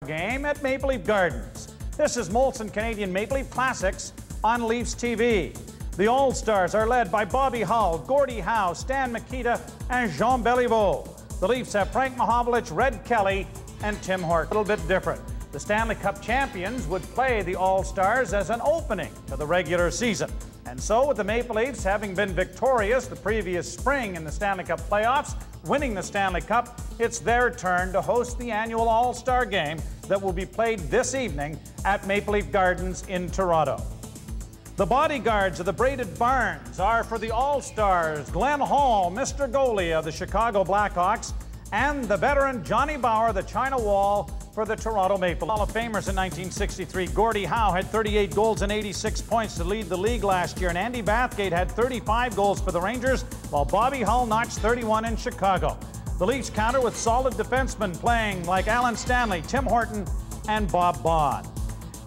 Game at Maple Leaf Gardens. This is Molson Canadian Maple Leaf Classics on Leafs TV. The All-Stars are led by Bobby Hull, Gordie Howe, Stan Mikita, and Jean Beliveau. The Leafs have Frank Mahovlich, Red Kelly, and Tim Horton. A little bit different. The Stanley Cup champions would play the All-Stars as an opening to the regular season. And so, with the Maple Leafs having been victorious the previous spring in the Stanley Cup playoffs, winning the Stanley Cup, it's their turn to host the annual All-Star Game that will be played this evening at Maple Leaf Gardens in Toronto. The bodyguards of the Braided Barns are for the All-Stars Glenn Hall, Mr. Goalie of the Chicago Blackhawks, and the veteran Johnny Bower, the China Wall, for the Toronto Maple Leafs. Hall of Famers in 1963, Gordie Howe had 38 goals and 86 points to lead the league last year, and Andy Bathgate had 35 goals for the Rangers, while Bobby Hull notched 31 in Chicago. The Leafs counter with solid defensemen playing like Alan Stanley, Tim Horton, and Bob Baud.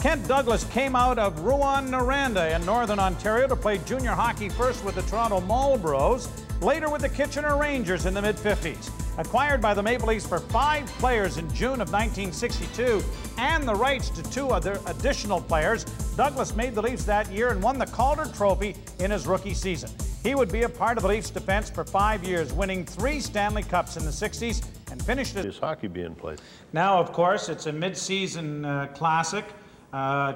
Kent Douglas came out of Rouyn-Noranda in Northern Ontario to play junior hockey first with the Toronto Marlboros, later with the Kitchener Rangers in the mid-50s. Acquired by the Maple Leafs for 5 players in June of 1962 and the rights to 2 other additional players, Douglas made the Leafs that year and won the Calder Trophy in his rookie season. He would be a part of the Leafs defense for 5 years, winning 3 Stanley Cups in the 60s and finished it. Is hockey being played? Now, of course, it's a mid-season classic.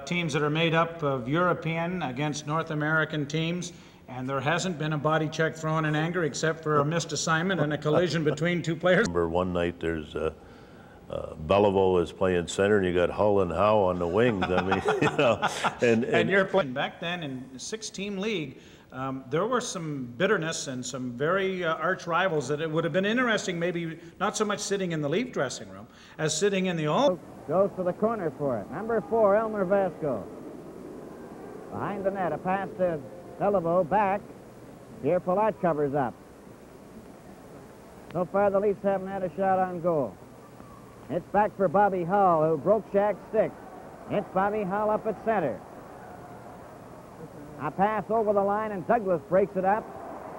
Teams that are made up of European against North American teams. And there hasn't been a body check thrown in anger except for a missed assignment and a collision between 2 players. Remember one night there's Beliveau is playing center and you got Hull and Howe on the wings. I mean, you know, and you're playing back then in a 6-team league. There were some bitterness and some very arch rivals that it would have been interesting, maybe not so much sitting in the Leaf dressing room as sitting in the All. Goes to the corner for it. Number 4, Elmer Vasco. Behind the net, a pass to Beliveau, back. Here Palat covers up. So far the Leafs haven't had a shot on goal. It's back for Bobby Hull, who broke Shack's stick. It's Bobby Hull up at center. A pass over the line, and Douglas breaks it up.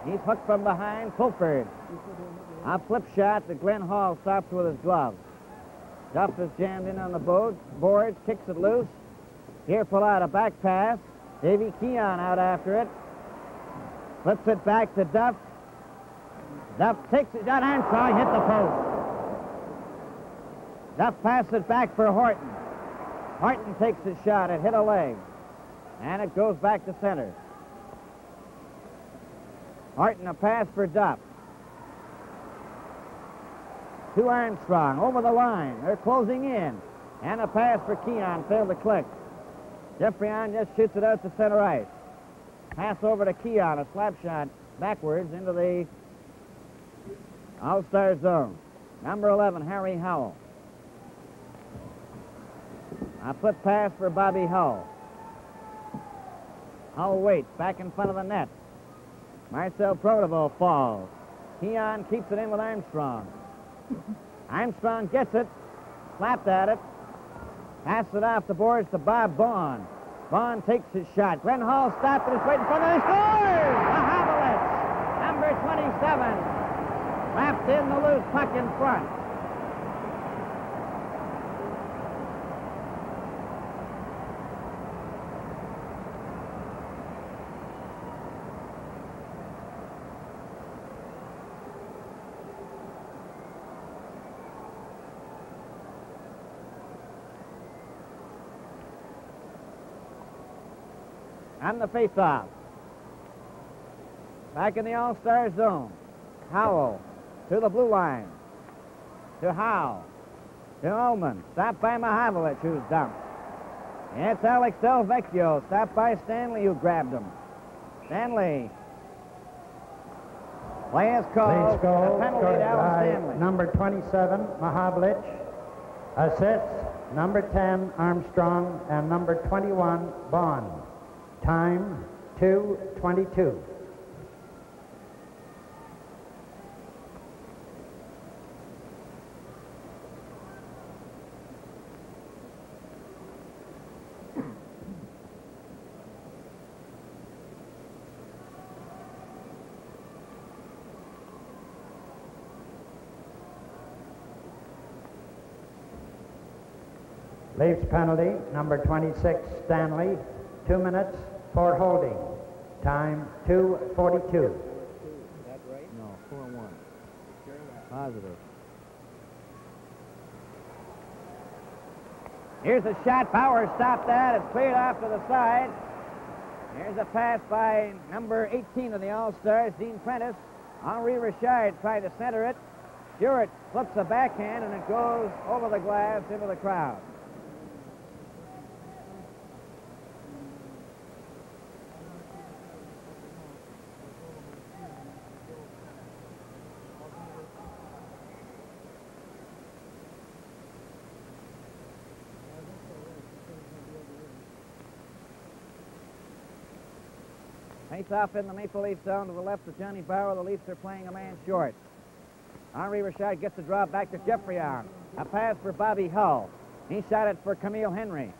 He's hooked from behind. Fulford. A flip shot that Glenn Hall stops with his glove. Duff is jammed in on the boards, kicks it loose. Here Palat, a back pass. Davy Keon out after it. Flips it back to Duff. Duff takes it down. Armstrong hit the post. Duff passed it back for Horton. Horton takes his shot. It hit a leg. And it goes back to center. Horton, a pass for Duff. To Armstrong, over the line. They're closing in. And a pass for Keon, failed to click. Geoffrion just shoots it out to center ice. Pass over to Keon, a slap shot backwards into the All-Star zone. Number 11, Harry Howell. A flip pass for Bobby Hull. Hull waits, back in front of the net. Marcel Protovo falls. Keon keeps it in with Armstrong. Armstrong gets it, slapped at it. Passes it off the boards to Bob Baun. Baun takes his shot. Glenn Hall stopped it. It's right in front of him. He scores! Mahovlich, number 27. Wrapped in the loose puck in front. And the face-off. Back in the All-Star zone. Howell to the blue line. To Howe. To Ullman. Stopped by Mahovlich, who's dumped. It's Alex Del Vecchio. Stopped by Stanley, who grabbed him. Stanley. Play is called. A penalty to Alan Stanley. Number 27, Mahovlich. Assists, number 10, Armstrong, and number 21, Bond. Time, 2:22. Leafs penalty, number 26, Stanley, 2 minutes for holding. Time 2:42. That right? No, 4-1. Positive. Here's a shot. Bauer stopped that. It's cleared off to the side. Here's a pass by number 18 of the All-Stars, Dean Prentice. Henri Richard tried to center it. Stewart flips a backhand, and it goes over the glass into the crowd. Face off in the Maple Leaf zone to the left of Johnny Bauer. The Leafs are playing a man short. Henri Richard gets the draw back to Geoffrion. A pass for Bobby Hull. He shot it for Camille Henry.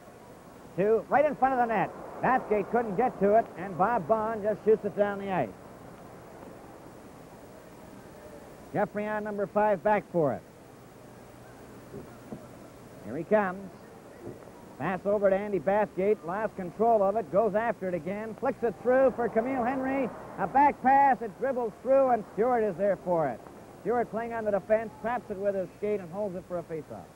Two, right in front of the net. Bathgate couldn't get to it, and Bob Bond just shoots it down the ice. Geoffrion, number 5, back for it. Here he comes. Pass over to Andy Bathgate, lost control of it, goes after it again, flicks it through for Camille Henry. A back pass, it dribbles through, and Stewart is there for it. Stewart playing on the defense, traps it with his skate and holds it for a face-off.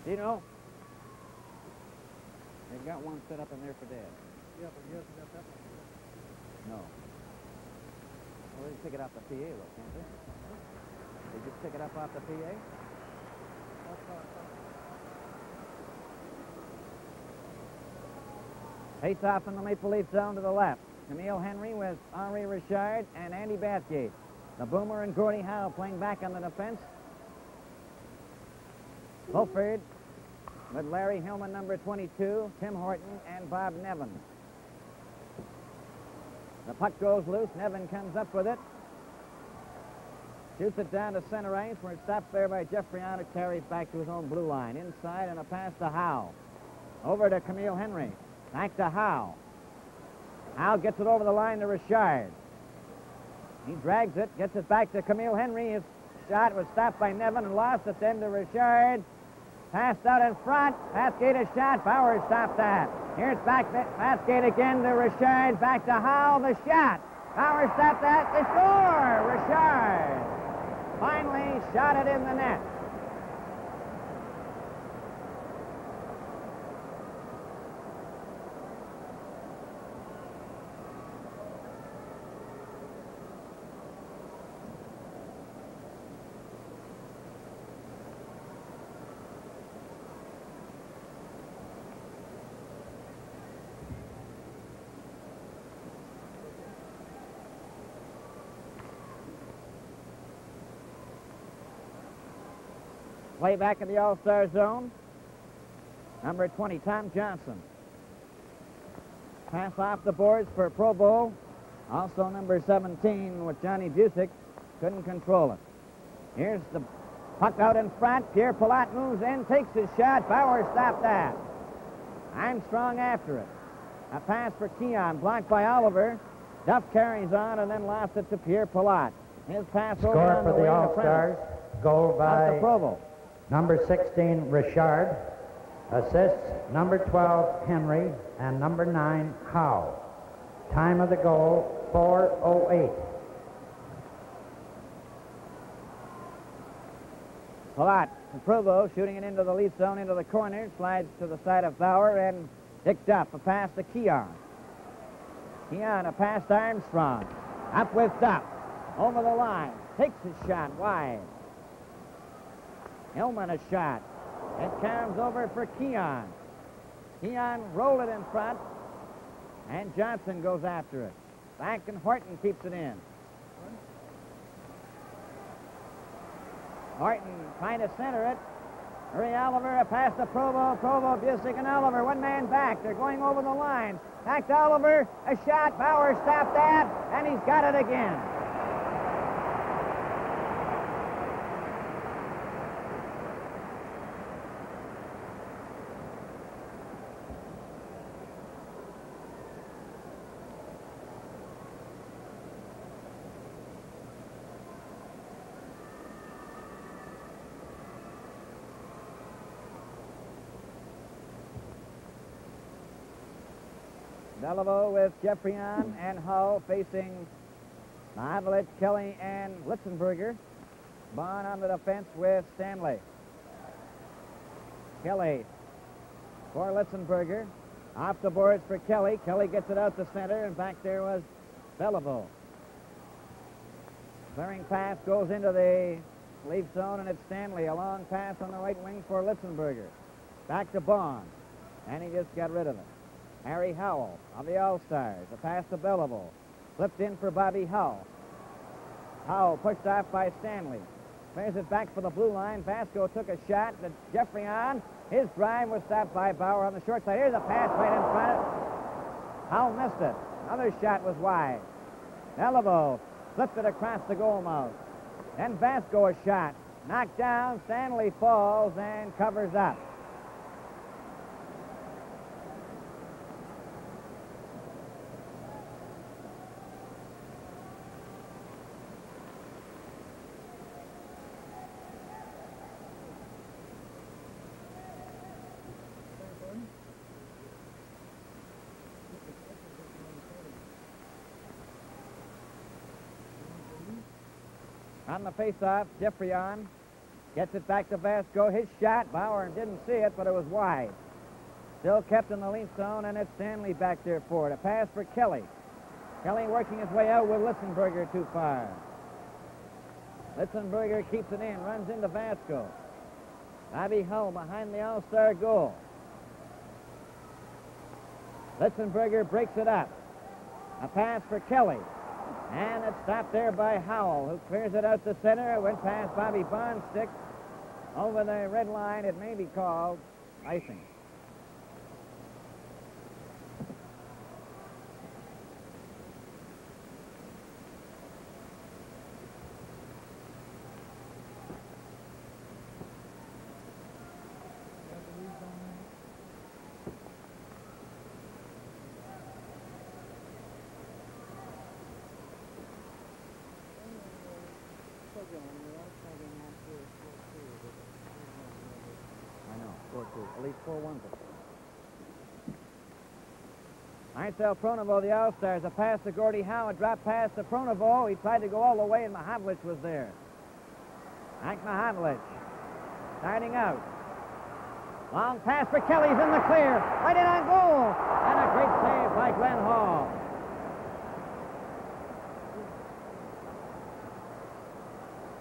Dino, they've got one set up in there for Dad. Yeah, but he hasn't got that one. No. Well, they can pick it off the PA, though, can't they? They just pick it up off the PA? Face off in the Maple Leaf zone to the left. Camille Henry with Henri Richard and Andy Bathgate. The Boomer and Gordie Howe playing back on the defense. Fulford with Larry Hillman, number 22, Tim Horton, and Bob Nevin. The puck goes loose. Nevin comes up with it. Shoots it down to center ice, where it stops there by Geoffrion. It carries back to his own blue line. Inside, and a pass to Howe. Over to Camille Henry. Back to Howe. Howe gets it over the line to Richard. He drags it, gets it back to Camille Henry. His shot was stopped by Nevin and lost it then to Richard. Passed out in front. Bathgate a shot. Bauer stopped that. Here's Bathgate again to Richard. Back to Howe. The shot. Bauer stopped that. They score. Richard finally shot it in the net. Play back in the All-Star zone. Number 20, Tom Johnson. Pass off the boards for Provo. Also number 17 with Johnny Busick. Couldn't control it. Here's the puck out in front. Pierre Palat moves in, takes his shot. Bauer stopped that. Armstrong after it. A pass for Keon, blocked by Oliver. Duff carries on and then lost it to Pierre Palat. His pass over Score on for the All-Stars. Goal by Provo. number 16, Richard. Assists, number 12, Henry, and number 9, Howe. Time of the goal, 4:08. Palat to Provo, shooting it into the Leaf zone, into the corner. Slides to the side of Bauer and picked up. A pass to Keon. Keon, a pass to Armstrong. Up with Duff. Over the line. Takes his shot wide. Hillman a shot. It comes over for Keon. Keon rolled it in front, and Johnson goes after it. Back, and Horton keeps it in. Horton trying to center it. Murray Oliver, a pass to Provo. Provo, Busick, and Oliver. One man back. They're going over the line. Back to Oliver. A shot. Bauer stopped that, and he's got it again. Beliveau with Jeffrion and Hull facing Mahavlich, Kelly, and Litzenberger. Bond on the defense with Stanley. Kelly for Litzenberger. Off the boards for Kelly. Kelly gets it out the center, and back there was Beliveau. Clearing pass goes into the leaf zone, and it's Stanley. A long pass on the right wing for Litzenberger. Back to Bond, and he just got rid of it. Harry Howell of the All-Stars. A pass to Beliveau. Flipped in for Bobby Hull. Howell pushed off by Stanley. Clears it back for the blue line. Vasco took a shot to Jeffrion. His drive was stopped by Bauer on the short side. Here's a pass right in front. Howell missed it. Another shot was wide. Beliveau flipped it across the goal mouth. Then Vasco a shot. Knocked down. Stanley falls and covers up. On the faceoff, Jeffrion gets it back to Vasco. His shot, Bauer didn't see it, but it was wide. Still kept in the lead zone, and it's Stanley back there for it. A pass for Kelly. Kelly working his way out with Litzenberger too far. Litzenberger keeps it in, runs into Vasco. Bobby Hull behind the All-Star goal. Litzenberger breaks it up. A pass for Kelly. And it's stopped there by Howell, who clears it out the center. It went past Bobby Bondstick over the red line. It may be called icing. I know, 4-2. At least 4-1. Marcel Pronovo, the All-Stars. A pass to Gordie Howe. A drop pass to Pronovo. He tried to go all the way, and Mahavlich was there. Hank Mahavlich starting out. Long pass for Kelly's in the clear. Right in on goal. And a great save by Glenn Hall.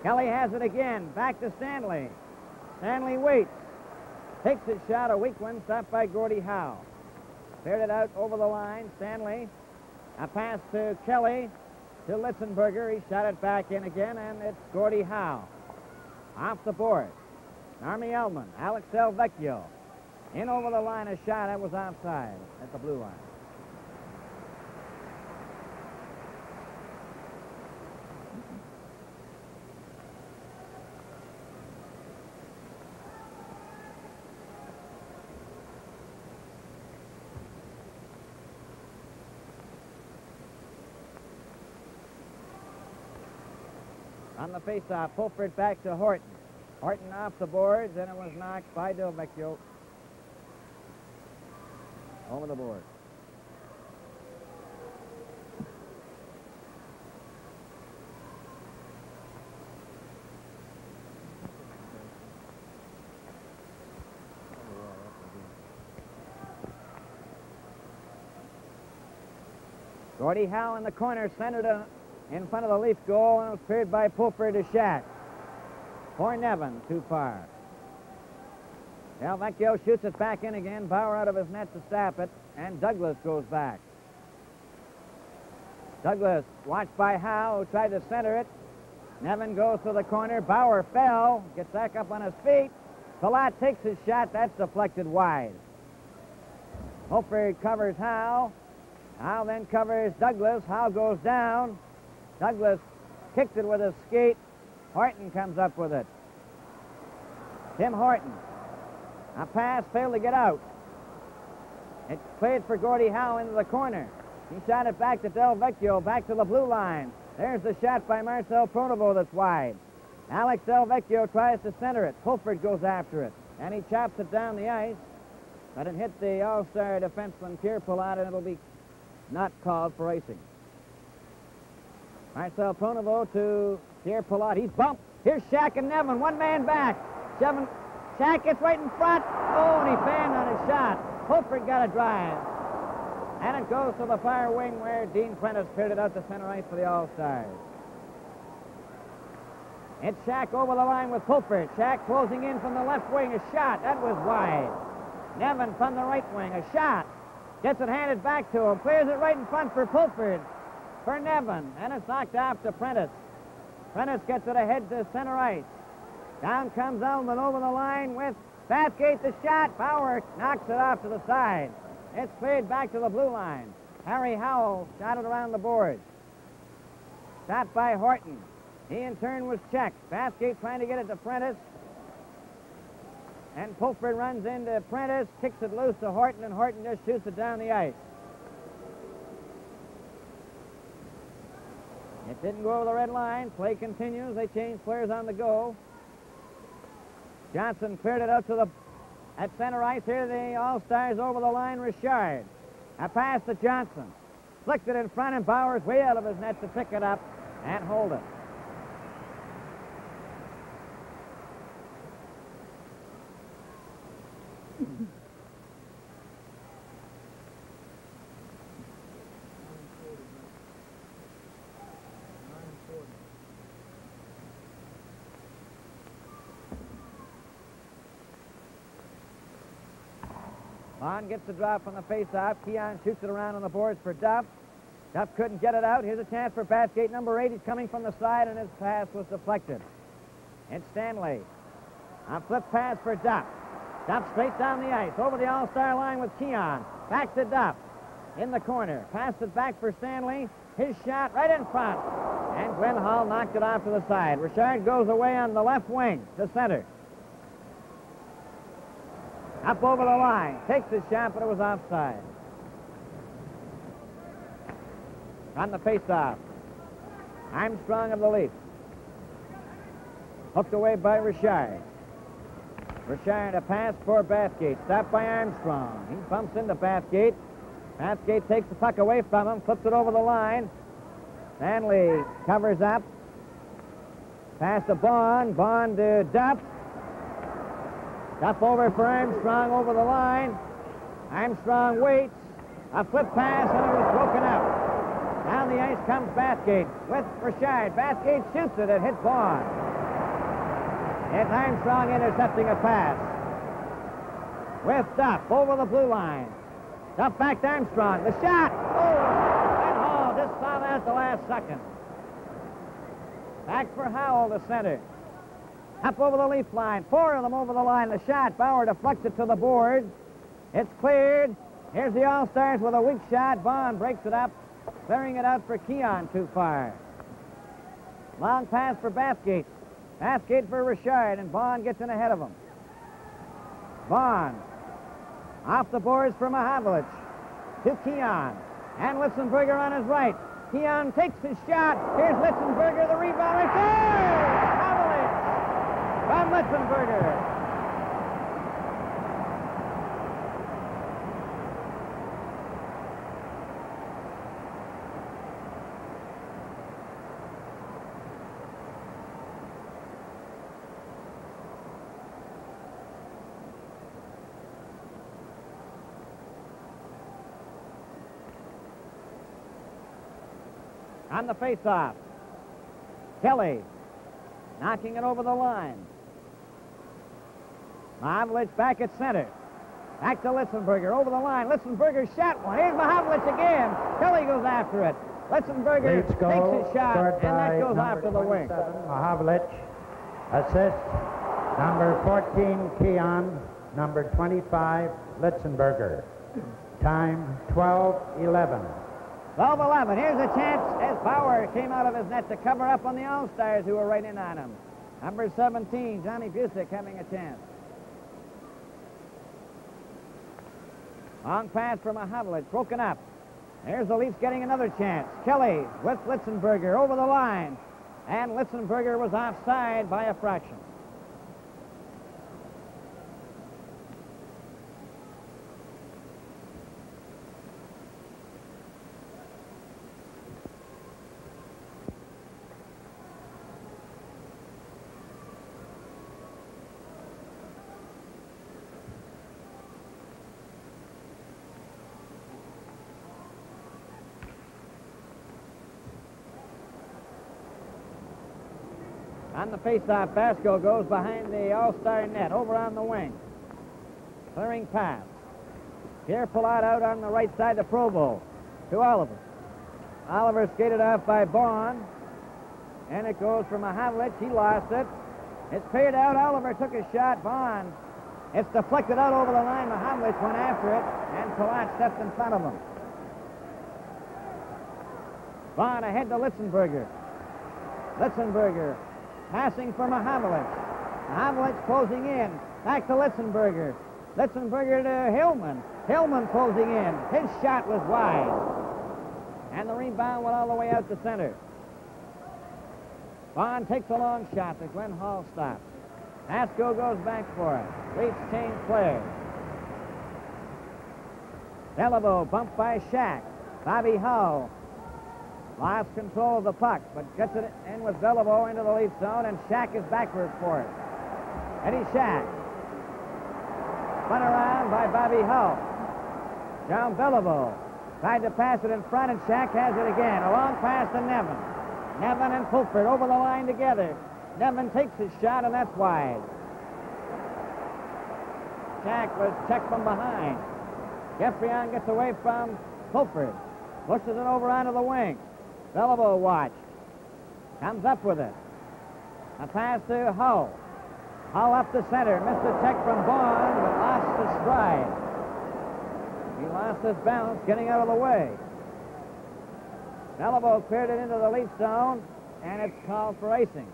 Kelly has it again. Back to Stanley. Stanley waits. Takes his shot. A weak one. Stopped by Gordie Howe. Cleared it out over the line. Stanley. A pass to Kelly. To Litzenberger. He shot it back in again, and it's Gordie Howe. Off the board. Army Elman. Alex Delvecchio. In over the line. A shot that was offside at the blue line. On the faceoff, Pulford back to Horton. Horton off the boards, and it was knocked by Delvecchio over the board. Gordie Howe in the corner, centered in front of the Leaf goal, and it was cleared by Pulford to Shack. For Nevin, too far. Delvecchio shoots it back in again. Bauer out of his net to stop it, and Douglas goes back. Douglas watched by Howe, who tried to center it. Nevin goes to the corner. Bauer fell, gets back up on his feet. Palat takes his shot. That's deflected wide. Pulford covers Howe. Howe then covers Douglas. Howe goes down. Douglas kicked it with his skate. Horton comes up with it. Tim Horton. A pass failed to get out. It played for Gordie Howe into the corner. He shot it back to Delvecchio, back to the blue line. There's the shot by Marcel Pronovo that's wide. Alex Delvecchio tries to center it. Pulford goes after it, and he chops it down the ice. But it hit the All-Star defenseman Pierre Palat, and it'll be not called for icing. Marcel Pronovo to Pierre Pilote. He's bumped. Here's Shack and Nevin. One man back. Shack gets right in front. Oh, and he banned on his shot. Pulford got a drive. And it goes to the far wing where Dean Prentice cleared it out to center ice for the All-Stars. It's Shack over the line with Pulford. Shack closing in from the left wing. A shot. That was wide. Nevin from the right wing. A shot. Gets it handed back to him. Clears it right in front for Pulford. For Nevin. And it's knocked off to Prentice. Prentice gets it ahead to center ice. Down comes Elman over the line with Bathgate. The shot. Bauer knocks it off to the side. It's cleared back to the blue line. Harry Howell shot it around the boards. Shot by Horton. He in turn was checked. Bathgate trying to get it to Prentice. And Pulford runs into Prentice, kicks it loose to Horton, and Horton just shoots it down the ice. It didn't go over the red line. Play continues. They change players on the go. Johnson cleared it out to the at center ice. Here the All-Stars over the line. Richard. A pass to Johnson. Flicked it in front, and Bauer's way out of his net to pick it up and hold it. Bond gets the drop on the face-off. Keon shoots it around on the boards for Duff. Duff couldn't get it out. Here's a chance for Bathgate. Number 8, he's coming from the side, and his pass was deflected. It's Stanley. A flip pass for Duff. Duff straight down the ice, over the All-Star line with Keon. Back to Duff. In the corner. Passed it back for Stanley. His shot right in front. And Glenn Hall knocked it off to the side. Richard goes away on the left wing to center. Up over the line. Takes his shot, but it was offside. On the face-off. Armstrong of the Leafs. Hooked away by Richard. Richard, a pass for Bathgate. Stopped by Armstrong. He bumps into Bathgate. Bathgate takes the puck away from him, flips it over the line. Stanley covers up. Pass to Bond. Bond to Duff. Duff over for Armstrong over the line. Armstrong waits. A flip pass, and it was broken up. Down the ice comes Bathgate with Richard. Bathgate shoots it. It hit Bond. It's Armstrong intercepting a pass. With Duff over the blue line. Duff back to Armstrong. The shot. Oh! And Hall just saw that at the last second. Back for Howell to center. Up over the Leaf line. 4 of them over the line. The shot. Bauer deflects it to the board. It's cleared. Here's the All-Stars with a weak shot. Bond breaks it up, clearing it out for Keon too far. Long pass for Bathgate. Bathgate for Richard, and Bond gets in ahead of him. Bond. Off the boards for Mahavlich. To Keon. And Litzenberger on his right. Keon takes his shot. Here's Litzenberger, the rebound. It's there! Mahavlich from Litzenberger. On the face-off. Kelly knocking it over the line. Mahavlich back at center. Back to Litzenberger over the line. Litzenberger shot one. Here's Mahavlich again. Kelly goes after it. Litzenberger takes his shot, and that goes off to the wing. Mahavlich. Assist. Number 14, Keon. Number 25, Litzenberger. Time 12:11. 12-11. Here's a chance as Bauer came out of his net to cover up on the All-Stars who were right in on him. Number 17, Johnny Busick having a chance. Long pass from Mahavlich, broken up. There's the Leafs getting another chance. Kelly with Litzenberger over the line. And Litzenberger was offside by a fraction. On the faceoff, Basco goes behind the All-Star net, over on the wing. Clearing pass. Careful out on the right side to Provo, to Oliver. Oliver skated off by Vaughn, and it goes for Mahavlich. He lost it. It's cleared out. Oliver took a shot. Vaughn. It's deflected out over the line. Mahavlich went after it, and Palat steps in front of him. Vaughn ahead to Litzenberger. Litzenberger passing for Mahavlich. Mahavlich closing in. Back to Litzenberger. Litzenberger to Hillman. Hillman closing in. His shot was wide. And the rebound went all the way out to center. Vaughn takes a long shot that Glenn Hall stops. Basco goes back for it. Leafs change players. Beliveau bumped by Shack. Bobby Hull lost control of the puck, but gets it in with Beliveau into the Leaf zone, and Shack is backward for it. Eddie Shack. Spun around by Bobby Hull. John Beliveau tried to pass it in front, and Shack has it again. A long pass to Nevin. Nevin and Pulford over the line together. Nevin takes his shot, and that's wide. Shack was checked from behind. Geoffrion gets away from Pulford. Pushes it over onto the wing. Beliveau watched. Comes up with it. A pass to Hull. Hull up the center. Missed a check from Vaughn, but lost the stride. He lost his balance getting out of the way. Beliveau cleared it into the Leaf zone, and it's called for icing.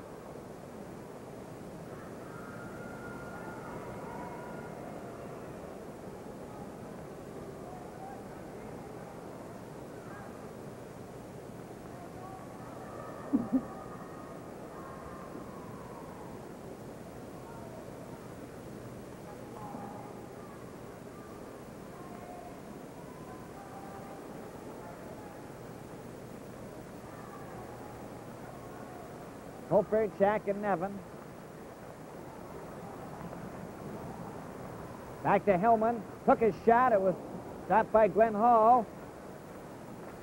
Pulford, Shack, and Nevin. Back to Hillman. Took his shot. It was stopped by Glenn Hall.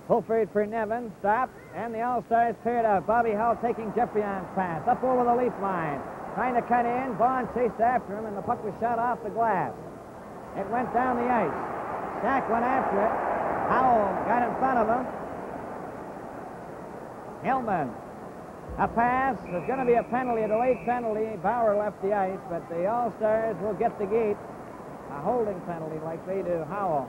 Pulford for Nevin. Stopped. And the All-Stars cleared out. Bobby Hull taking Geoffrion's pass. Up over the Leaf line. Trying to cut in. Vaughn chased after him, and the puck was shot off the glass. It went down the ice. Shack went after it. Howell got in front of him. Hillman. A pass. There's going to be a penalty, a delayed penalty. Bauer left the ice, but the All-Stars will get the gate. A holding penalty likely to Howell.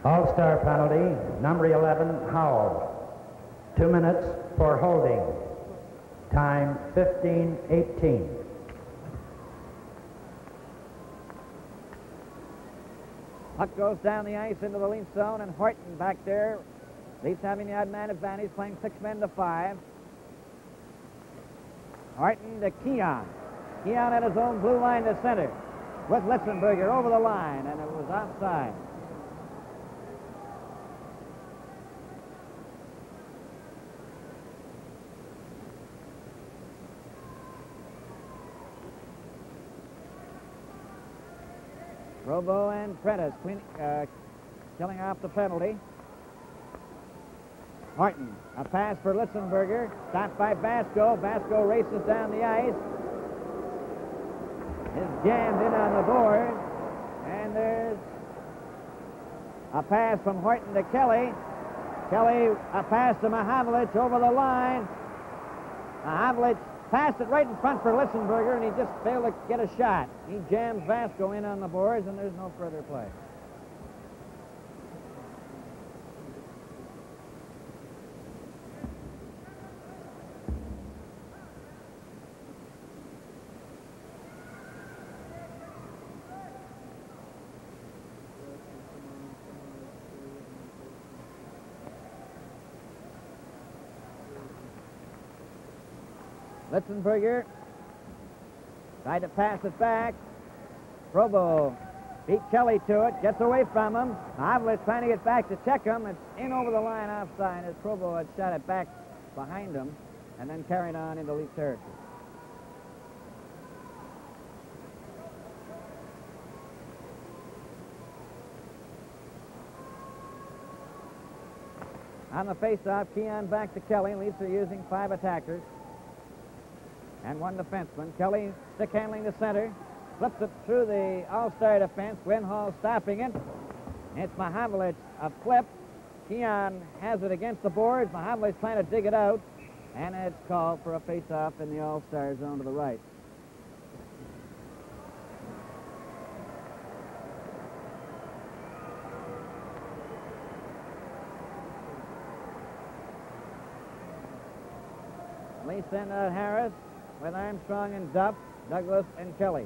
All-Star penalty, number 11, Howell. 2 minutes for holding. Time 15:18. Puck goes down the ice into the Leaf zone, and Horton back there. Leafs having the odd man advantage, playing 6 men to 5. Horton to Keon. Keon at his own blue line to center with Litzenberger over the line, and it was offside. Provo and Prentice killing off the penalty. Horton, a pass for Litzenberger, stopped by Basco. Basco races down the ice. Is jammed in on the board, and there's a pass from Horton to Kelly. Kelly, a pass to Mahavlich over the line. Mahavlich passed it right in front for Litzenberger, and he just failed to get a shot. He jams Vasco in on the boards, and there's no further play. Litzenberger tried to pass it back. Provo beat Kelly to it, gets away from him. Mahavlich trying to get back to check him. It's in over the line offside as Provo had shot it back behind him and then carried on into Leaf territory. On the face-off, Keon back to Kelly. Leafs are using 5 attackers and 1 defenseman. Kelly stick handling to center. Flips it through the All-Star defense. Glenn Hall stopping it. It's Mahavlich a flip. Keon has it against the boards. Mahavlich trying to dig it out. And it's called for a face-off in the All-Star zone to the right. Lee sent out Harris with Armstrong and Duff, Douglas and Kelly.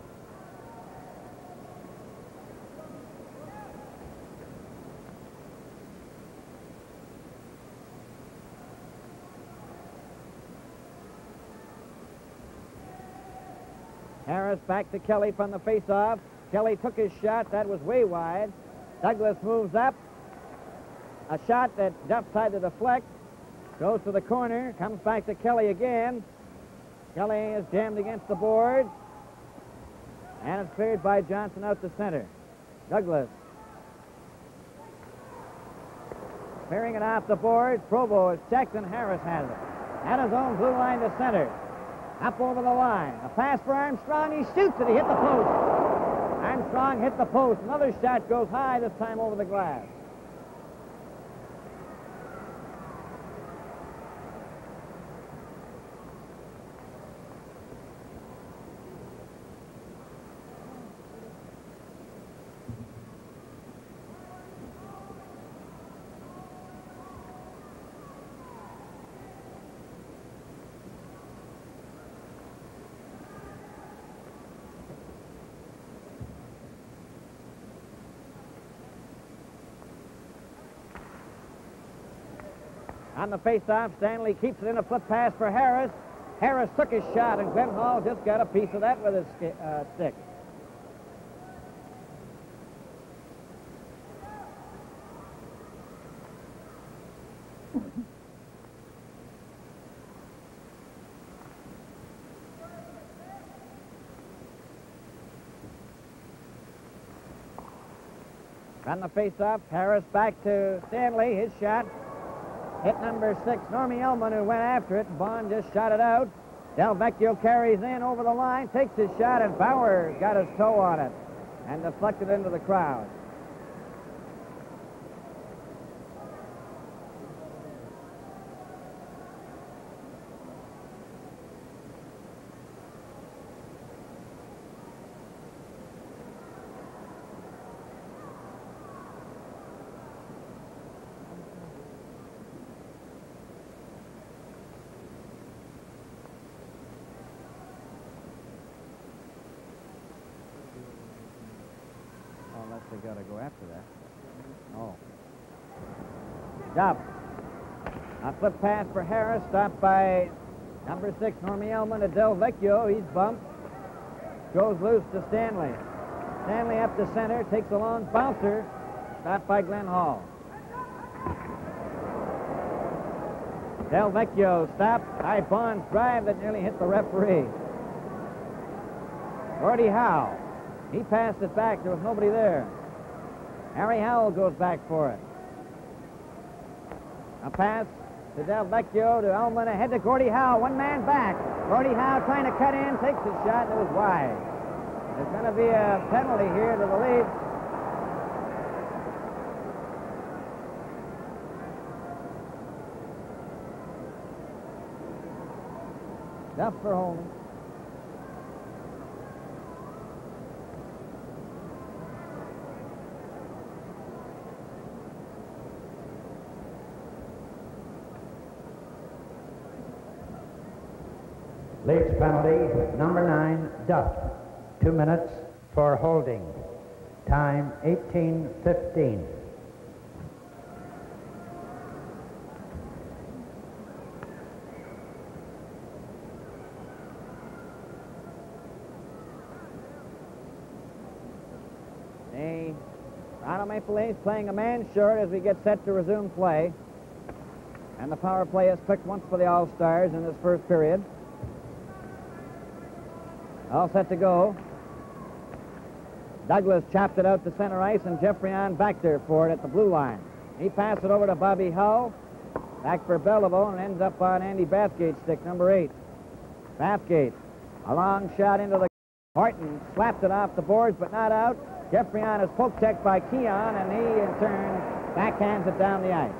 Harris back to Kelly from the face-off. Kelly took his shot. That was way wide. Douglas moves up. A shot that Duff tried to deflect. Goes to the corner, comes back to Kelly again. Kelly is jammed against the board. And it's cleared by Johnson out to center. Douglas. Clearing it off the board. Provo is checked and Harris has it. At his own blue line to center. Up over the line. A pass for Armstrong. He shoots it. He hit the post. Armstrong hit the post. Another shot goes high, this time over the glass. On the face-off, Stanley keeps it in a flip pass for Harris. Harris took his shot, and Glenn Hall just got a piece of that with his stick. On the face-off, Harris back to Stanley, his shot. Hit number 6, Normie Elman, who went after it. Bond just shot it out. Delvecchio carries in over the line, takes his shot, and Bauer got his toe on it and deflected into the crowd. They got to go after that. Oh. Duff. A flip pass for Harris, stopped by number 6, Normie Elman to Delvecchio. He's bumped. Goes loose to Stanley. Stanley up to center, takes a long bouncer, stopped by Glenn Hall. Delvecchio stopped by Bond's drive that nearly hit the referee. Gordie Howe. He passed it back. There was nobody there. Harry Howell goes back for it. A pass to Delvecchio to Elman, ahead to Gordie Howe. One man back. Gordie Howe trying to cut in, takes his shot, and it was wide. There's going to be a penalty here to the Leafs. Duff for holding. Leafs penalty, number 9, Duff. 2 minutes for holding. Time 18:15. The Toronto Maple Leafs playing a man short as we get set to resume play. And the power play is picked once for the All-Stars in this first period. All set to go. Douglas chopped it out to center ice, and Geoffrion back there for it at the blue line. He passed it over to Bobby Hull. Back for Beliveau, and ends up on Andy Bathgate's stick, number 8. Bathgate, a long shot into the... Horton slapped it off the boards, but not out. Geoffrion is poke checked by Keon, and he, in turn, backhands it down the ice.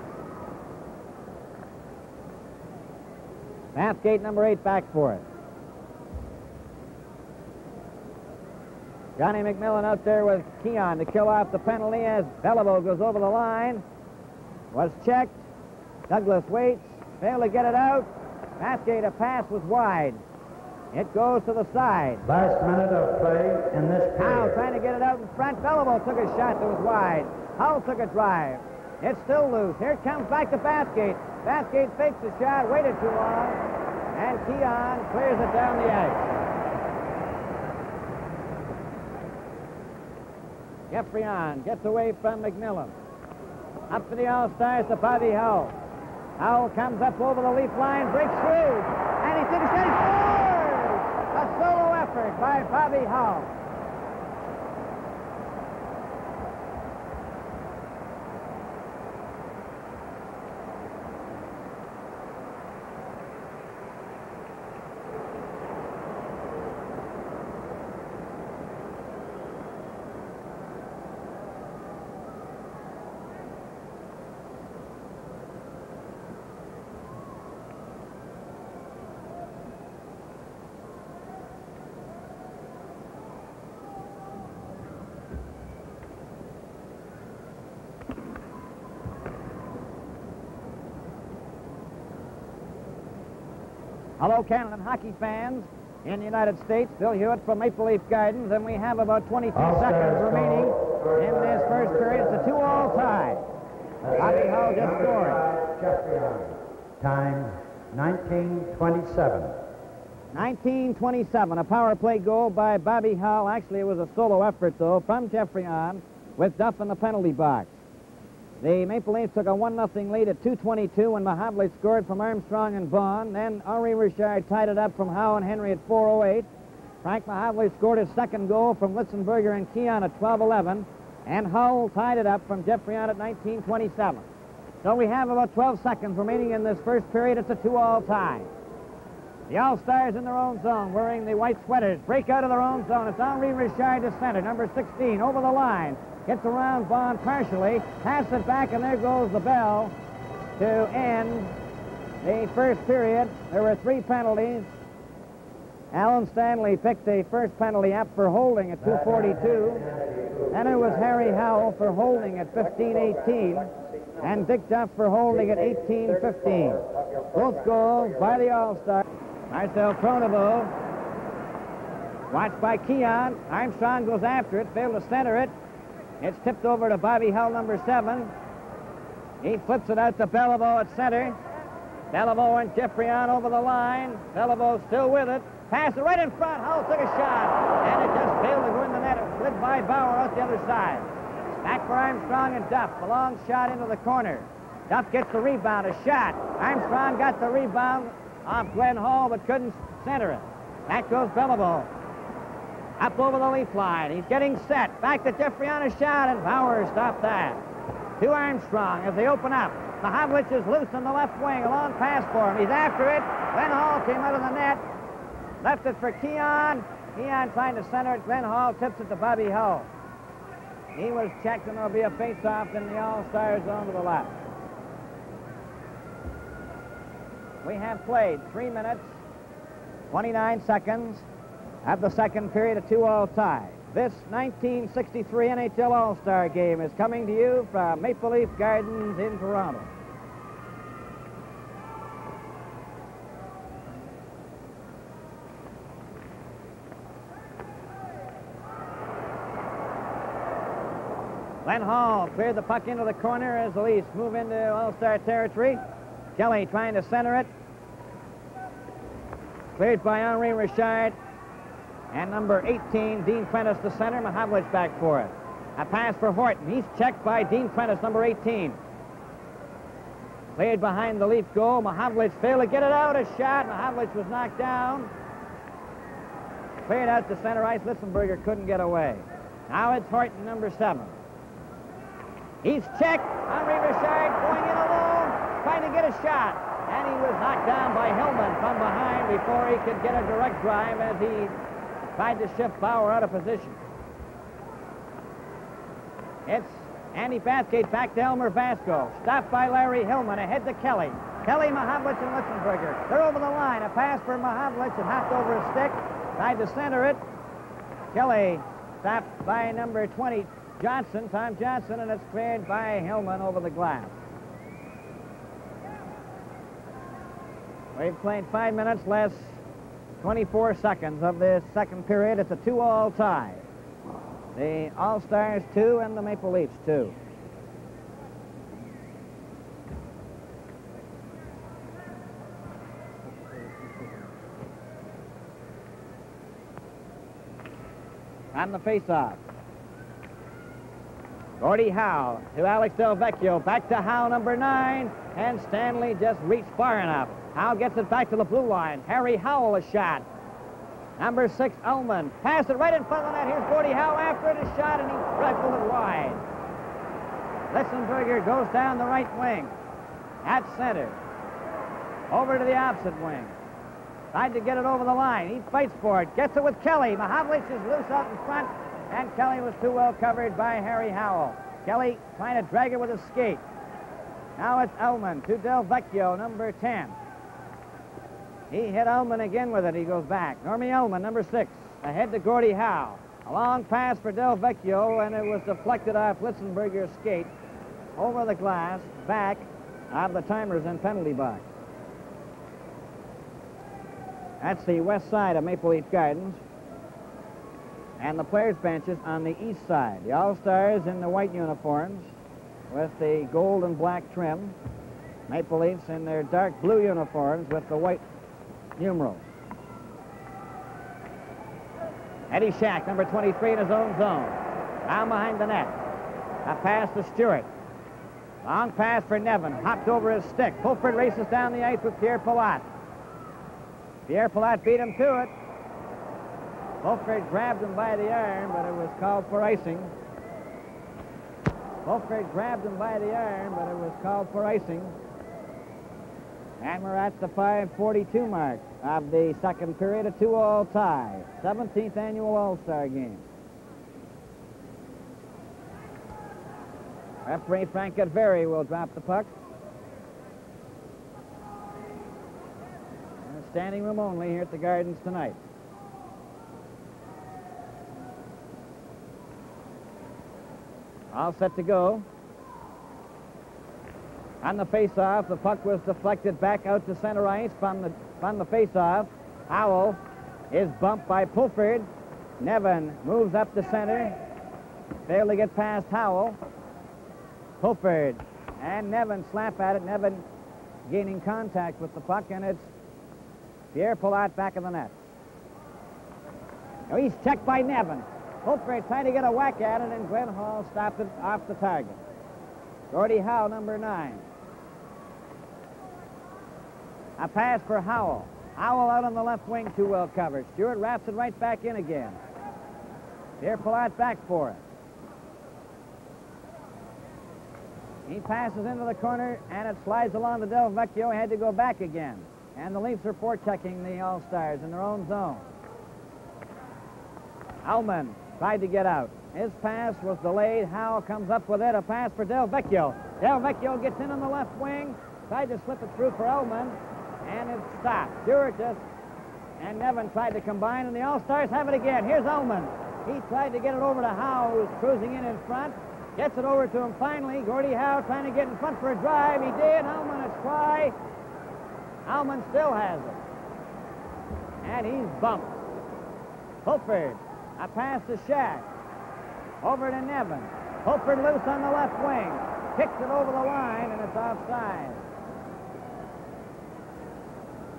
Bathgate, number 8, back for it. Johnny McMillan out there with Keon to kill off the penalty as Beliveau goes over the line. Was checked. Douglas waits. Failed to get it out. Bathgate, a pass was wide. It goes to the side. Last minute of play in this Now period. trying to get it out in front. Beliveau took a shot that was wide. Hull took a drive. It's still loose. Here it comes back to Bathgate. Bathgate fakes the shot, waited too long, and Keon clears it down the ice. Geoffrion gets away from McMillan. Up for the All-Stars to Bobby Hull. Hull comes up over the leaf line, breaks through, and he took a shot. He scores! A solo effort by Bobby Hull. Hello, Canada hockey fans in the United States. Bill Hewitt from Maple Leaf Gardens, and we have about 22 seconds remaining in this first period. It's a 2-all tie. Bobby Hull just scored. Time 19:27. 19:27, a power play goal by Bobby Hull. Actually, it was a solo effort, though, from Geoffrion with Duff in the penalty box. The Maple Leafs took a 1-0 lead at 2:22 when Mahavlich scored from Armstrong and Vaughn. Then Henri Richard tied it up from Howe and Henry at 4:08. Frank Mahavlich scored his second goal from Litzenberger and Keon at 12:11. And Hull tied it up from Geoffrion at 19:27. So we have about 12 seconds remaining in this first period. It's a 2-all tie. The All-Stars in their own zone wearing the white sweaters break out of their own zone. It's Henri Richard to center, number 16, over the line. Gets around Vaughn partially, passes it back, and there goes the bell to end the first period. There were 3 penalties. Alan Stanley picked the first penalty up for holding at 2:42. Then it was Harry Howell for holding at 15:18. And Dick Duff for holding at 18:15. Both goals by the All-Star. Marcel Pronovo. Watched by Keon. Armstrong goes after it, failed to center it. It's tipped over to Bobby Hull, number 7. He flips it out to Beliveau at center. Beliveau and Geoffrion over the line. Beliveau still with it. Pass it right in front. Hull took a shot, and it just failed to go in the net. It slid by Bauer out the other side. Back for Armstrong and Duff. A long shot into the corner. Duff gets the rebound. A shot. Armstrong got the rebound off Glenn Hall, but couldn't center it. Back goes Beliveau. Up over the leaf line. He's getting set. Back to Geoffrion, a shot, and Bauer stopped that. To Armstrong as they open up. Mahavlich is loose on the left wing. A long pass for him. He's after it. Glenn Hall came out of the net. Left it for Keon. Keon trying to center it. Glenn Hall tips it to Bobby Hull. He was checked, and there'll be a face-off in the All-Star zone to the left. We have played 3 minutes, 29 seconds of the second period, a 2-all tie. This 1963 NHL All-Star game is coming to you from Maple Leaf Gardens in Toronto. Glenn Hall cleared the puck into the corner as the Leafs move into All-Star territory. Kelly trying to center it. Cleared by Henri Richard. And number 18, Dean Prentice, the center. Mahavlich back for it. A pass for Horton. He's checked by Dean Prentice, number 18. Played behind the Leaf goal. Mahavlich failed to get it out. A shot. Mahavlich was knocked down. Played out to center ice. Litzenberger couldn't get away. Now it's Horton, number 7. He's checked. Henri Richard going in alone, trying to get a shot. And he was knocked down by Hillman from behind before he could get a direct drive as he tried to shift Bauer out of position. It's Andy Bathgate back to Elmer Vasco. Stopped by Larry Hillman. Ahead to Kelly. Kelly, Mahavlich, and Litzenberger. They're over the line. A pass for Mahavlich. It hopped over a stick. Tried to center it. Kelly stopped by number 20, Johnson, Tom Johnson, and it's cleared by Hillman over the glass. We've played 5 minutes less 24 seconds of this second period. It's a 2-all tie. The All-Stars 2 and the Maple Leafs 2. On the face-off. Gordie Howe to Alex Del Vecchio. Back to Howe, number 9. And Stanley just reached far enough. Howe gets it back to the blue line. Harry Howell, a shot. Number 6, Ullman. Passed it right in front of the net. Here's Gordie Howe after it. A shot, and he rifled it wide. Litzenberger goes down the right wing. At center. Over to the opposite wing. Tried to get it over the line. He fights for it. Gets it with Kelly. Mahavlich is loose out in front, and Kelly was too well covered by Harry Howell. Kelly trying to drag it with his skate. Now it's Ullman to Del Vecchio, number 10. He hit Ullman again with it. He goes back. Normie Ullman, number 6. Ahead to Gordie Howe. A long pass for Del Vecchio, and it was deflected off Litzenberger's skate over the glass, back out of the timers and penalty box. That's the west side of Maple Leaf Gardens. And the players' benches on the east side. The All-Stars in the white uniforms with the gold and black trim. Maple Leafs in their dark blue uniforms with the white numerals. Eddie Shack, number 23, in his own zone. Down behind the net. A pass to Stewart. Long pass for Nevin. Hopped over his stick. Pulford races down the ice with Pierre Palat. Pierre Palat beat him to it. Pulford grabbed him by the arm, but it was called for icing. Pulford grabbed him by the arm, but it was called for icing. And we're at the 5:42 mark of the second period, a 2-all tie. 17th annual All-Star game. Referee Frank Adveri will drop the puck. And standing room only here at the Gardens tonight. All set to go. On the face-off, the puck was deflected back out to center ice from the face-off. Howell is bumped by Pulford. Nevin moves up to center. Failed to get past Howell. Pulford and Nevin slap at it. Nevin gaining contact with the puck, and it's Pierre Palat back in the net. Now he's checked by Nevin. Pulford trying to get a whack at it, and Glenn Hall stopped it off the target. Gordie Howe, number 9. A pass for Howell. Howell out on the left wing, too well covered. Stewart wraps it right back in again. Pierre Palat back for it. He passes into the corner, and it slides along to Del Vecchio. He had to go back again. And the Leafs are forechecking the All-Stars in their own zone. Ullman tried to get out. His pass was delayed. Howe comes up with it. A pass for Del Vecchio. Del Vecchio gets in on the left wing. Tried to slip it through for Ullman, and it stopped. Stewart and Nevin tried to combine, and the All-Stars have it again. Here's Ullman. He tried to get it over to Howe, who's cruising in front. Gets it over to him finally. Gordie Howe trying to get in front for a drive. He did. Ullman a try. Ullman still has it. And he's bumped. Pulford. A pass to Shack. Over to Nevin. Pulford loose on the left wing. Kicks it over the line, and it's offside.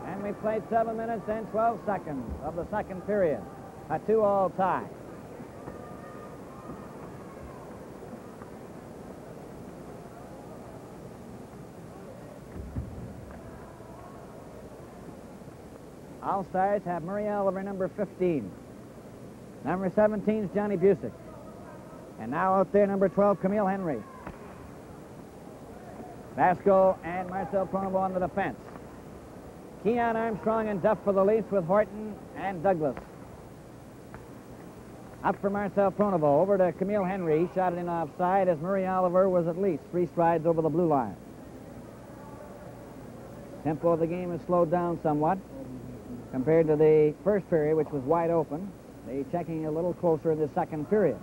And we played 7 minutes and 12 seconds of the second period. A 2-all tie. All-Stars have Murray Oliver, number 15. Number 17 is Johnny Busick. And now out there, number 12, Camille Henry. Vasco and Marcel Pronovost on the defense. Keon Armstrong and Duff for the Leafs with Horton and Douglas. Up for Marcel Pronovost, over to Camille Henry. He shot it in offside as Murray Oliver was at least 3 strides over the blue line. Tempo of the game has slowed down somewhat compared to the first period, which was wide open. They're checking a little closer in the second period.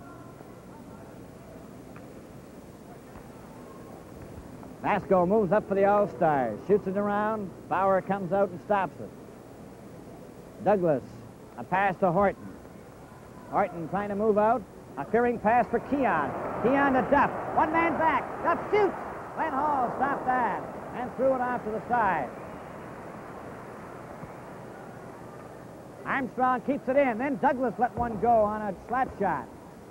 Vasco moves up for the All-Stars, shoots it around. Bauer comes out and stops it. Douglas, a pass to Horton. Horton trying to move out. A clearing pass for Keon. Keon to Duff. One man back. Duff shoots. Glenn Hall stopped that and threw it off to the side. Armstrong keeps it in. Then Douglas let one go on a slap shot.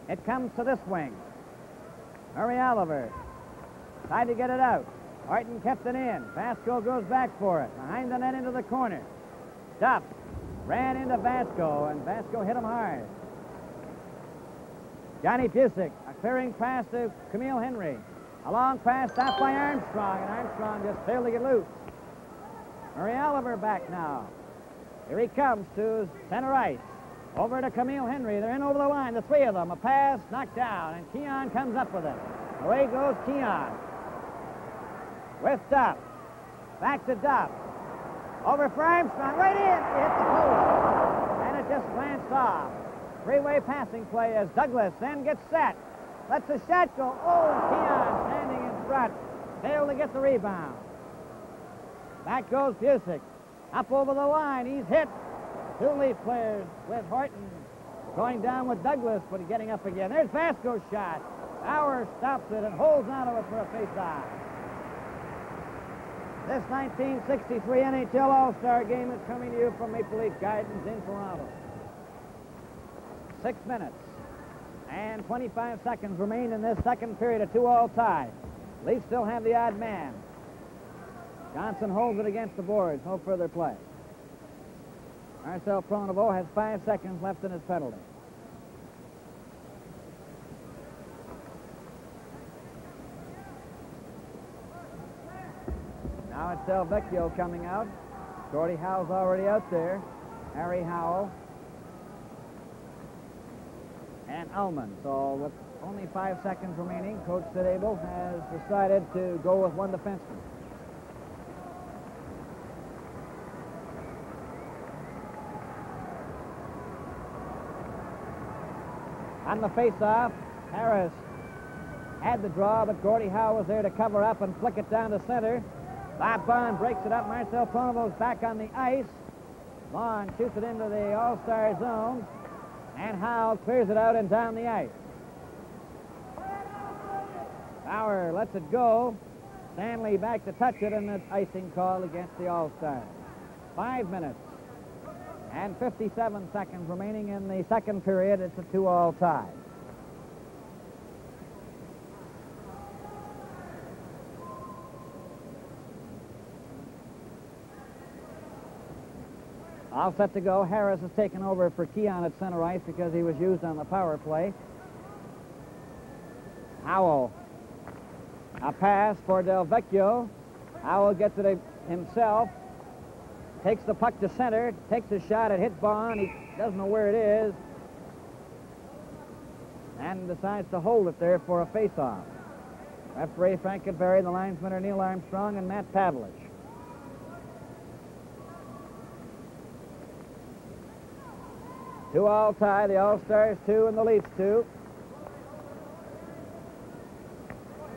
It comes to this wing. Murray Oliver tried to get it out. Horton kept it in. Vasco goes back for it. Behind the net into the corner. Duff ran into Vasco, and Vasco hit him hard. Johnny Busick, a clearing pass to Camille Henry. A long pass stopped by Armstrong, and Armstrong just failed to get loose. Murray Oliver back now. Here he comes to center ice. Over to Camille Henry. They're in over the line, the three of them. A pass knocked down, and Keon comes up with it. Away goes Keon. With Duff. Back to Duff. Over for Armstrong. Right in. He hit the pole. And it just glanced off. Three-way passing play as Douglas then gets set. Lets the shot go. Oh, Keon standing in front. Failed to get the rebound. Back goes Busick. Up over the line. He's hit. Two Leaf players with Horton going down with Douglas, but getting up again. There's Vasco's shot. Bauer stops it and holds onto it for a face-off. This 1963 NHL All-Star game is coming to you from Maple Leaf Gardens in Toronto. 6 minutes and 25 seconds remain in this second period, a 2-all tie. Leafs still have the odd man. Johnson holds it against the boards. No further play. Marcel Pronovost has 5 seconds left in his penalty. Now it's Delvecchio coming out. Gordie Howe's already out there. Harry Howell and Ullman. So with only 5 seconds remaining, Coach Sid Abel has decided to go with one defenseman. On the face-off, Harris had the draw, but Gordie Howe was there to cover up and flick it down to center. Bob Bond breaks it up. Marcel Pronovost's back on the ice. Bond shoots it into the All-Star zone, and Howe clears it out and down the ice. Bauer lets it go. Stanley back to touch it, and the icing call against the All-Stars. 5 minutes and 57 seconds remaining in the second period. It's a 2-all tie. All set to go. Harris has taken over for Keon at center ice because he was used on the power play. Howell. A pass for Delvecchio. Howell gets it himself. Takes the puck to center. Takes a shot at hit Bond. He doesn't know where it is. And decides to hold it there for a face-off. Referee Frank Cadbury, the linesmen are Neil Armstrong and Matt Pavlich. Two-all tie, the All-Stars 2 and the Leafs 2.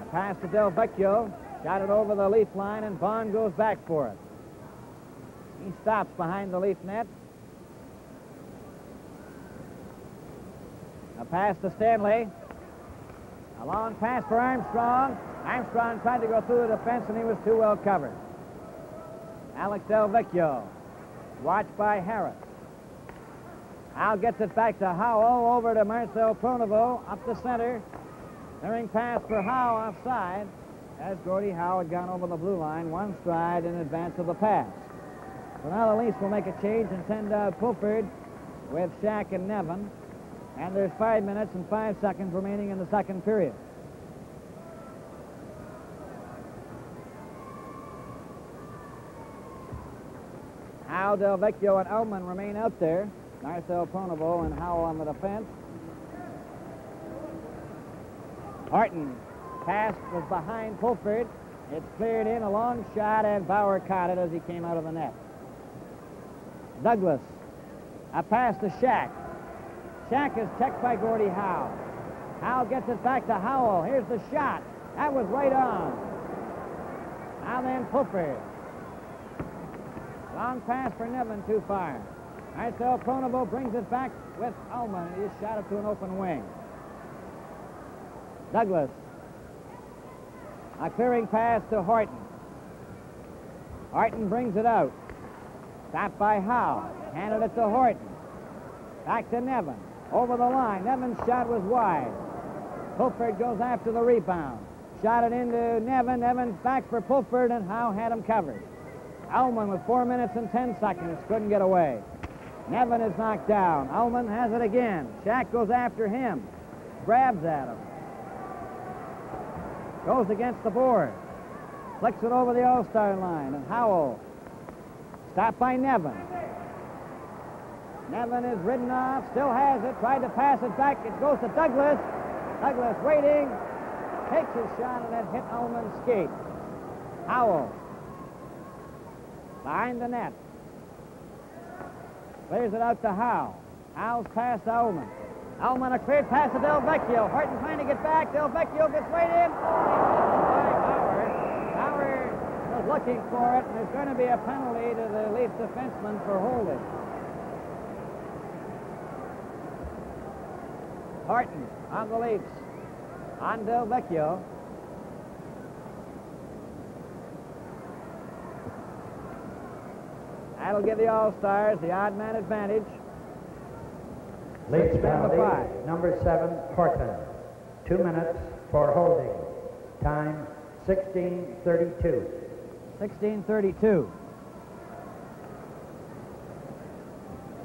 A pass to Delvecchio. Got it over the Leaf line, and Bond goes back for it. He stops behind the Leaf net. A pass to Stanley. A long pass for Armstrong. Armstrong tried to go through the defense, and he was too well covered. Alex Delvecchio, watched by Harris. Al gets it back to Howell, over to Marcel Pronovost, up the center. Clearing pass for Howe offside, as Gordie Howe had gone over the blue line, one stride in advance of the pass. So now the Leafs will make a change and send out Pulford with Shack and Nevin. And there's 5 minutes and 5 seconds remaining in the second period. Howe, Delvecchio, and Ullman remain out there. Marcel Pronovo and Howell on the defense. Horton pass was behind Pulford. It's cleared in, a long shot, and Bauer caught it as he came out of the net. Douglas, a pass to Shack. Shack is checked by Gordie Howe. Howe gets it back to Howell. Here's the shot. That was right on. Now then, Pulford. Long pass for Nevin, too far. Marcel Pronovo brings it back with Ullman. He just shot it to an open wing. Douglas. A clearing pass to Horton. Horton brings it out. Stopped by Howe. Handed it to Horton. Back to Nevin. Over the line. Nevin's shot was wide. Pulford goes after the rebound. Shot it into Nevin. Nevin's back for Pulford, and Howe had him covered. Ullman with 4 minutes and 10 seconds. Couldn't get away. Nevin is knocked down. Ullman has it again. Shack goes after him. Grabs at him. Goes against the board. Flicks it over the All-Star line. And Howell. Stopped by Nevin. Nevin is ridden off. Still has it. Tried to pass it back. It goes to Douglas. Douglas waiting. Takes his shot, and it hit Ullman's skate. Howell. Behind the net. Clears it out to Howe. Howe's pass to Ullman. Ullman, a cleared pass to Delvecchio. Horton trying to get back. Delvecchio gets right in. Bauer was looking for it, and there's going to be a penalty to the Leafs defenseman for holding. Horton on the Leafs. On Delvecchio. That'll give the All-Stars the odd man advantage. Leafs penalty, number 7, Horton. 2 minutes for holding. Time 16:32. 16:32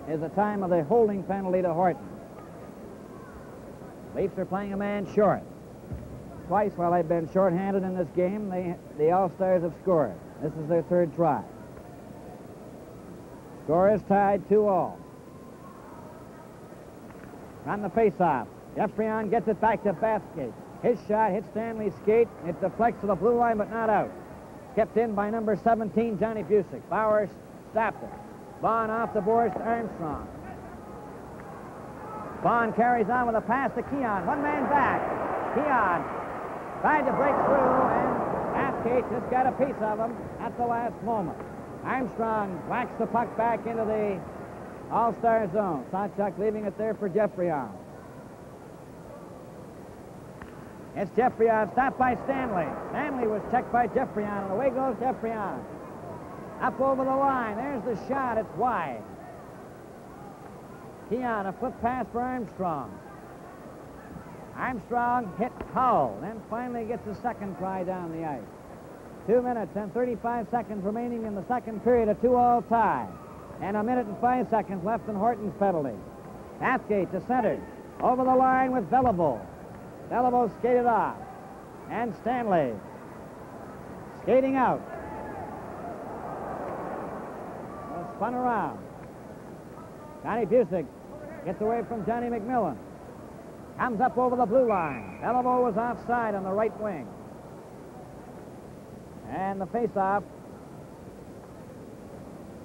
is the time of the holding penalty to Horton. Leafs are playing a man short. Twice while they've been shorthanded in this game, the All-Stars have scored. This is their third try. Score is tied 2-all. On the face-off, Geoffrion gets it back to Bathgate. His shot hits Stanley's skate. It deflects to the blue line, but not out. Kept in by number 17, Johnny Busick. Bauer stopped it. Vaughn off the boards to Armstrong. Vaughn carries on with a pass to Keon. One man back. Keon tried to break through, and Bathgate just got a piece of him at the last moment. Armstrong whacks the puck back into the All-Star zone. Sawchuk leaving it there for Geoffrion. It's Geoffrion, stopped by Stanley. Stanley was checked by Geoffrion, and away goes Geoffrion. Up over the line. There's the shot. It's wide. Keon, a flip pass for Armstrong. Armstrong hit Howell, then finally gets a second try down the ice. 2 minutes and 35 seconds remaining in the second period, a 2-all tie. And a minute and 5 seconds left in Horton's penalty. Bathgate to center. Over the line with Beliveau. Beliveau skated off. And Stanley skating out. Spun around. Johnny Busick gets away from Johnny McMillan. Comes up over the blue line. Beliveau was offside on the right wing. And the face-off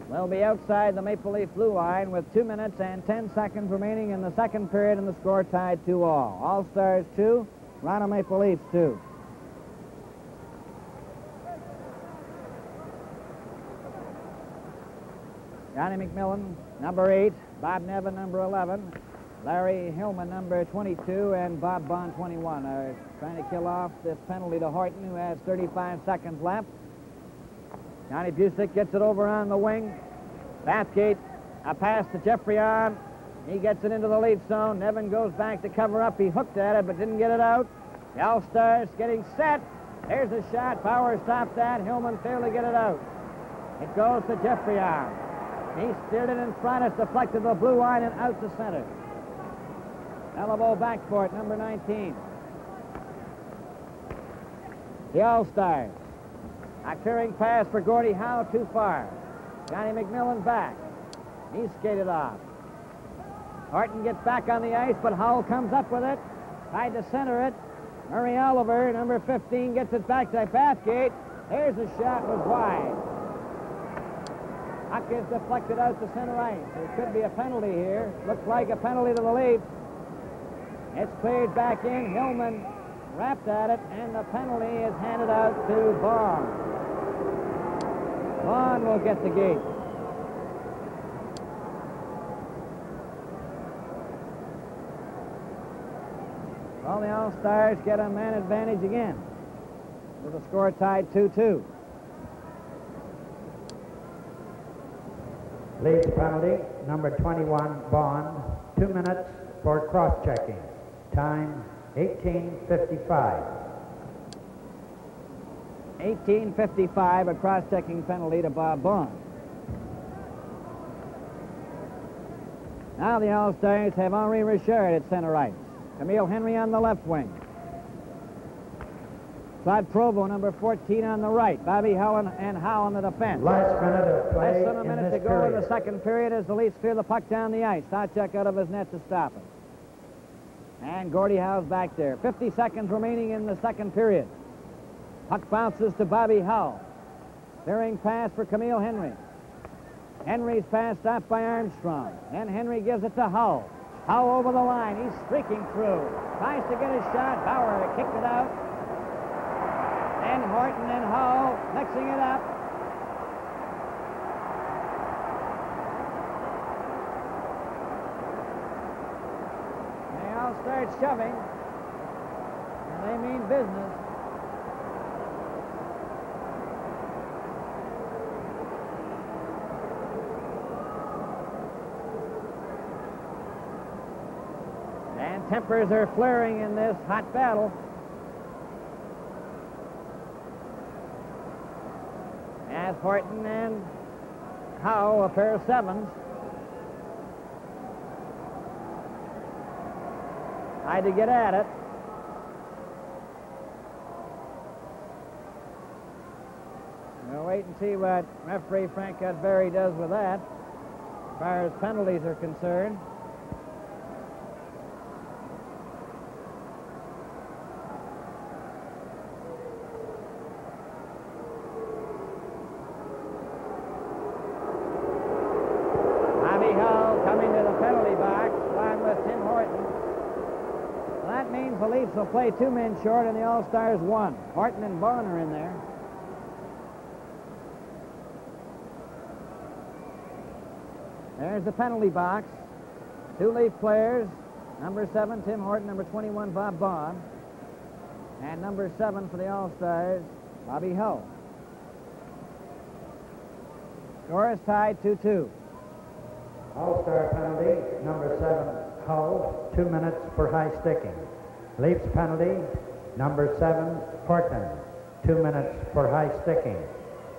will be outside the Maple Leaf blue line with 2 minutes and 10 seconds remaining in the second period, and the score tied 2-all. All-Stars 2, Toronto Maple Leafs 2. Johnny McMillan, number 8. Bob Nevin, number 11. Larry Hillman, number 22, and Bob Bond, 21, are trying to kill off this penalty to Horton, who has 35 seconds left. Johnny Busick gets it over on the wing. Bathgate, a pass to Geoffrion. He gets it into the Leaf zone. Nevin goes back to cover up. He hooked at it, but didn't get it out. The All-Stars getting set. There's a shot. Bauer stopped that. Hillman failed to get it out. It goes to Geoffrion. He steered it in front. It's deflected to the blue line and out to center. Beliveau back for it, number 19. The All-Stars. A clearing pass for Gordie Howe, too far. Johnny McMillan back. He's skated off. Horton gets back on the ice, but Howell comes up with it. Tried to center it. Murray Oliver, number 15, gets it back to Bathgate. There's a shot, was wide. Puck is deflected out to center ice. There could be a penalty here. Looks like a penalty to the Leafs. It's cleared back in. Hillman wrapped at it, and the penalty is handed out to Vaughn. Vaughn will get the gate. Well, the All-Stars get a man advantage again with the score tied 2-2. Leafs penalty, number 21, Bond, 2 minutes for cross-checking. Time, 18:55. 18:55, a cross-checking penalty to Bob Bond. Now the All-Stars have Henri Richard at center ice. Camille Henry on the left wing. Claude Provo, number 14, on the right. Bobby Howell and Howe on the defense. Last minute of play. Less than a minute to go in the second period as the Leafs clear the puck down the ice. Sawchuk out of his net to stop it. And Gordie Howe's back there. 50 seconds remaining in the second period. Puck bounces to Bobby Howell. Clearing pass for Camille Henry. Henry's pass stopped by Armstrong. And Henry gives it to Howe. Howe over the line. He's streaking through. Tries to get a shot. Bauer kicked it out. And Horton and Howe mixing it up. They all start shoving. And they mean business. And tempers are flaring in this hot battle. As Horton and Howe, a pair of sevens. Tried to get at it. We'll wait and see what referee Frank Cudberry does with that, as far as penalties are concerned. The Leafs will play 2 men short and the All-Stars 1. Horton and Bond are in there. There's the penalty box. 2 Leaf players. Number 7, Tim Horton. Number 21, Bob Bond. And number 7 for the All-Stars, Bobby Howe. Score is tied 2-2. All-Star penalty, number 7, Howe, 2 minutes for high sticking. Leafs penalty, number 7, Horton, 2 minutes for high sticking.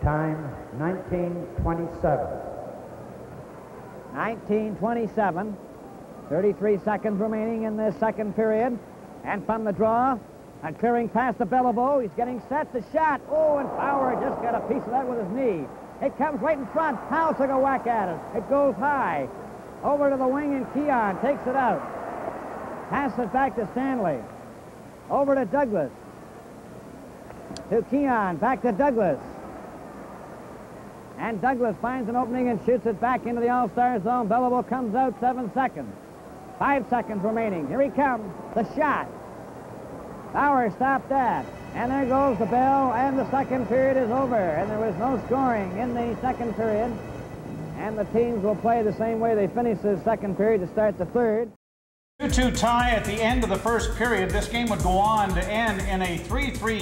Time, 19:27. 19:27. 33 seconds remaining in this second period. And from the draw, and clearing past the Beliveau, he's getting set. The shot. Oh, and Bauer just got a piece of that with his knee. It comes right in front. Howe took a whack at it. It goes high. Over to the wing, and Keon takes it out. Pass it back to Stanley. Over to Douglas. To Keon. Back to Douglas. And Douglas finds an opening and shoots it back into the All-Star zone. Beliveau comes out 7 seconds. 5 seconds remaining. Here he comes. The shot. Bauer stopped that. And there goes the bell, and the second period is over. And there was no scoring in the second period. And the teams will play the same way they finish the second period to start the third. 2-2 tie at the end of the first period. This game would go on to end in a 3-3